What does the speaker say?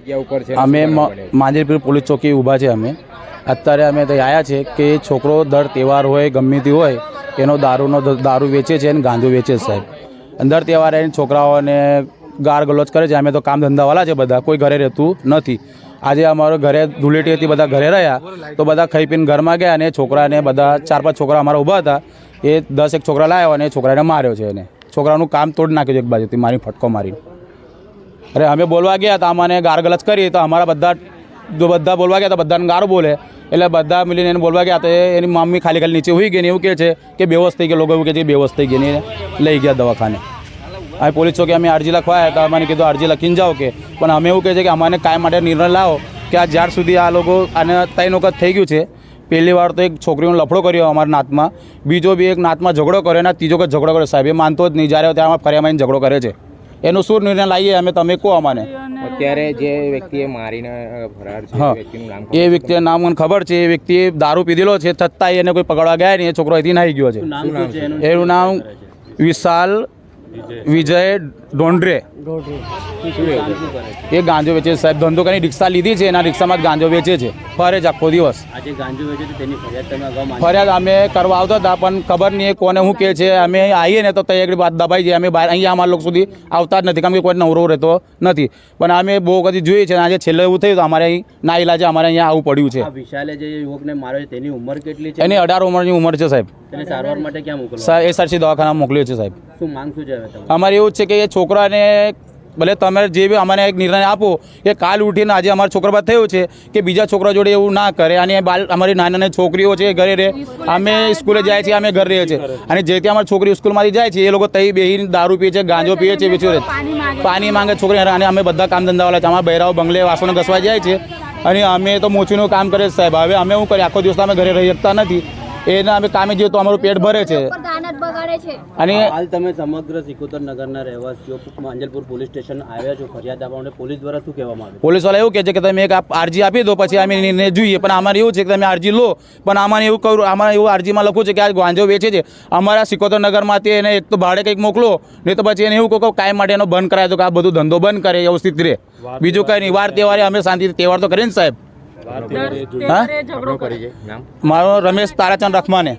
જગ્યા ઉપર છે? અમે માંજલપુર પોલીસ ચોકી ઊભા છે. અમે અત્યારે અમે ત્યાં આવ્યા છે કે છોકરો દર તહેવાર હોય ગમે તે હોય એનો દારૂ વેચે છે અને ગાંજો વેચે છે સાહેબ. દર તહેવારે છોકરાઓને ગાર ગલોચ કરે છે. અમે તો કામ ધંધાવાળા છે બધા, કોઈ ઘરે રહેતું નથી. આજે અમારો ઘરે ધૂળેટી હતી, બધા ઘરે રહ્યા તો બધા ખાઈ પીને ઘરમાં ગયા અને છોકરાને બધા 4-5 છોકરા અમારા ઊભા હતા. એ 10 એક છોકરા લાવ્યો અને છોકરાને માર્યો છે. એને છોકરાનું કામ તોડી નાખ્યું છે એક બાજુથી મારી ફટકો મારી. અરે અમે બોલવા ગયા તો અમને ગાર ગલચ કરી તો અમારા બધા બોલવા ગયા તો બધાને ગાર બોલે એટલે બધા મળીને એને બોલવા ગયા તો એની મમ્મી ખાલી નીચે હોઈ ગઈ ને એવું કહે છે કે બેહોશ થઈ ગયા. લોકો એવું કહે છે કે બેહોશ થઈ ગઈ ને લઈ ગયા દવાખાને. અમે પોલીસ ચોકી અમે અરજી લખવાયા તો અમને કીધું અરજી લખીને જાઓ કે, પણ અમે એવું કહે છે કે અમને કાયમ માટે નિર્ણય લાવો કે આ જ્યાર સુધી આ લોકો આને 3 વખત થઈ ગયું છે. પહેલી વાર તો એક છોકરીનો લફડો કર્યો અમારા નાતમાં, બીજો બી એક નાતમાં ઝઘડો કર્યો અને ત્રીજો વખત ઝઘડો કર્યો. સાહેબ એ માનતો જ નહીં, જ્યારે ત્યાં ફરિયામાં ઝઘડો કરે છે. એનો શું નિર્ણય લાવીએ અમે, તમે કહો અમને. અત્યારે જે વ્યક્તિએ મારીને ફરાર છે હા, વ્યક્તિનું નામ એ વ્યક્તિનું નામ મને ખબર છે. એ વ્યક્તિએ દારૂ પીધેલો છે છતાંય એને કોઈ પકડવા ગયા નહીં. એ છોકરો અહીંથી નાહી ગયો છે. એનું નામ વિશાલ વિજય ડોંડરે. એ ગાંજો વેચે છે સાહેબ. ધંધો કરીને રિક્ષા લીધી છે, એના રિક્ષામાં જ ગાંજો વેચે છે, ફરે જ આખો દિવસ. ફરિયાદ અમે કરવા આવતા હતા પણ ખબર નહીં એ કોને શું કહે છે. અમે આવીએ ને તો ત્યાં એક વાત દબાઈ જાય. અમે બહાર અહીંયા અમારા લોકો સુધી આવતા જ નથી, કારણ કે કોઈ નવરો રહેતો નથી. પણ અમે બહુ કદી જોઈએ છે. આજે છેલ્લે એવું થયું તો અમારે અહીં ના ઇલાજે અમારે અહીંયા આવવું પડ્યું છે. વિશાલે જે યુવકને માર્યો છે તેની ઉંમર કેટલી છે? એની 18 વર્ષની ઉંમર છે સાહેબ. તેને સારવાર માટે ક્યાં મોકલો? SRC દવાખાના મોકલ્યો છે સાહેબ. શું માંગ શું છે હવે? અમારે એવું છે કે એ છોકરાને ભલે તમે જે બી અમને એક નિર્ણય આપો કે કાલ ઉઠીને આજે અમારા છોકરા બાદ થયું છે કે બીજા છોકરા જોડે એવું ના કરે. અને અમારી નાની નાની છોકરીઓ છે ઘરે રહે, અમે સ્કૂલે જાય છે, અમે ઘરે રહીએ છીએ. અને જે ત્યાં અમારી છોકરી સ્કૂલમાંથી જાય છે એ લોકો તઈ બેહીને દારૂ પીએ છે, ગાંજો પીએ છે, વેચી પાણી માંગે છોકરી. અને અમે બધા કામ ધંધાવાળા છે. અમારા બહેરાઓ બંગલે વાસણો ઘસવા જાય છે અને અમે તો મોચીનું કામ કરે છે સાહેબ. હવે અમે શું કરીએ, આખો દિવસ અમે ઘરે રહી શકતા નથી. એને અમે કામે જઈએ તો અમારું પેટ ભરે છે. અને હાલ તમે સમગ્ર સિકોતર નગરના રહેવાસીઓ માંજલપુર પોલીસ સ્ટેશન આવ્યા છો ફરિયાદ આપવા માટે. પોલીસ દ્વારા શું કહેવામાં આવે? પોલીસવાળા એવું કહે છે કે તમે એક અરજી આપી દો પછી અમે નિર્ણય જોઈએ. પણ અમારે એવું છે કે તમે અરજી લો, પણ અમારે એવું કહ્યું, અમારે એવું અરજીમાં લખવું છે કે આ ગાંજો વેચે છે અમારા સિકોતર નગરમાંથી, એને એક તો ભાડે કંઈક મોકલો, નહીં તો પછી એને એવું કહો કાયમ માટે એનો બંધ કરાય તો કે આ બધું ધંધો બંધ કરે વ્યવસ્થિત રહે. બીજું કંઈ નહીં. વાર તહેવારે અમે શાંતિથી તહેવાર તો કરીએ ને સાહેબ. મારો રમેશ તારાચંદ રખમાને.